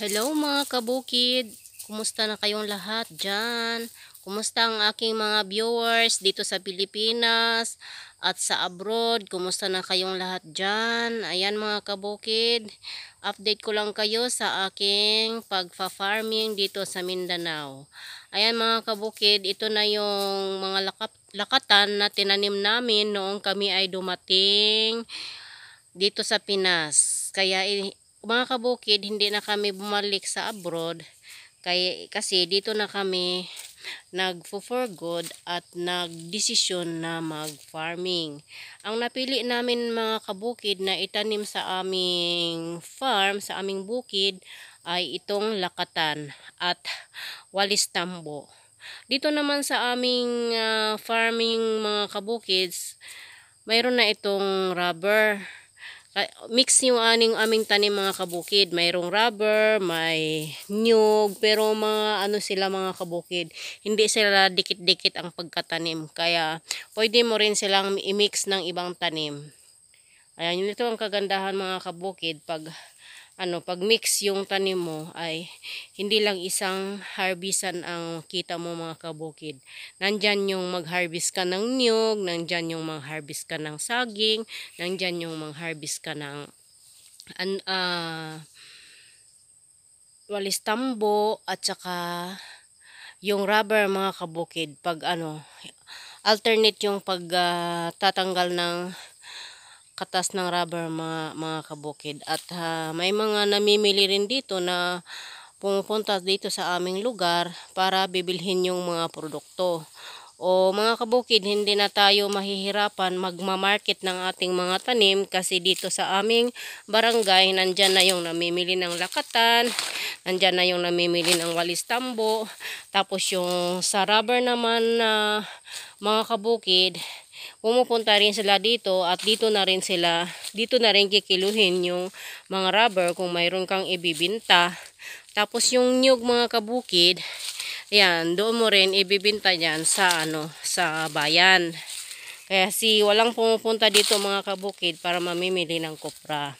Hello mga kabukid, kumusta na kayong lahat dyan? Kumusta ang aking mga viewers dito sa Pilipinas at sa abroad? Kumusta na kayong lahat dyan? Ayan mga kabukid, update ko lang kayo sa aking pagfa-farming dito sa Mindanao. Ayan mga kabukid, ito na yung mga lakatan na tinanim namin noong kami ay dumating dito sa Pinas. Kaya mga kabukid, hindi na kami bumalik sa abroad kasi dito na kami nag-for good at nagdesisyon na mag-farming. Ang napili namin mga kabukid na itanim sa aming farm, sa aming bukid ay itong lakatan at walis tambo. Dito naman sa aming farming mga kabukids, mayroon na itong rubber. Mix yung aming tanim mga kabukid. Mayroong rubber, may nyug, pero mga ano sila mga kabukid. Hindi sila dikit-dikit ang pagkatanim. Kaya pwede mo rin silang i-mix ng ibang tanim. Ayan, ito ang kagandahan mga kabukid pag pag mix yung tanim mo ay hindi lang isang harvestan ang kita mo mga kabukid. Nandyan yung mag-harvest ka ng niyog, nandyan yung mag-harvest ka ng saging, nandyan yung mag-harvest ka ng walis tambo at saka yung rubber mga kabukid. Pag alternate yung pagtatanggal ng katas ng rubber mga kabukid. At may mga namimili rin dito na pumupunta dito sa aming lugar para bibilhin yung mga produkto. O mga kabukid, hindi na tayo mahihirapan magmamarket ng ating mga tanim kasi dito sa aming barangay, nandyan na yung namimili ng lakatan, nandyan na yung namimili ng walis tambo, tapos yung sa rubber naman na mga kabukid, pumupunta rin sila dito at dito na rin kikiluhin yung mga rubber kung mayroon kang ibibinta. Tapos yung nyug mga kabukid, yan, doon mo rin ibibinta yan sa sa bayan. Kaya walang pumupunta dito mga kabukid para mamimili ng kopra.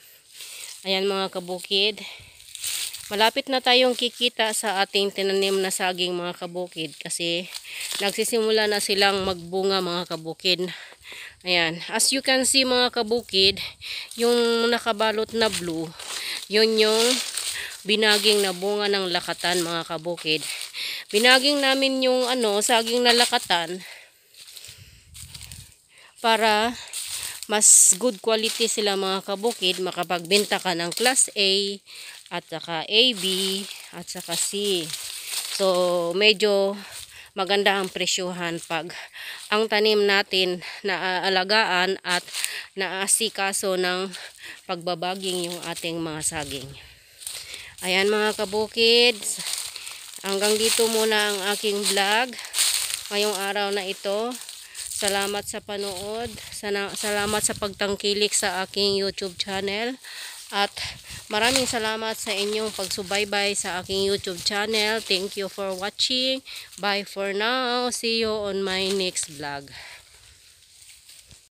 Ayan mga kabukid. Malapit na tayong kikita sa ating tinanim na saging mga kabukid kasi nagsisimula na silang magbunga mga kabukid. Ayan, as you can see mga kabukid, yung nakabalot na blue, yun yung binaging na bunga ng lakatan mga kabukid. Binaging namin yung saging na lakatan para mas good quality sila mga kabukid, makapagbenta ka ng class A at saka AB at saka C. So medyo maganda ang presyuhan pag ang tanim natin naaalagaan at naaasikaso ng pagbabaging yung ating mga saging. Ayan mga kabukid, hanggang dito muna ang aking vlog ngayong araw na ito. Salamat sa panood, salamat sa pagtangkilik sa aking YouTube channel, at maraming salamat sa inyong pagsubaybay sa aking YouTube channel. Thank you for watching. Bye for now. See you on my next vlog.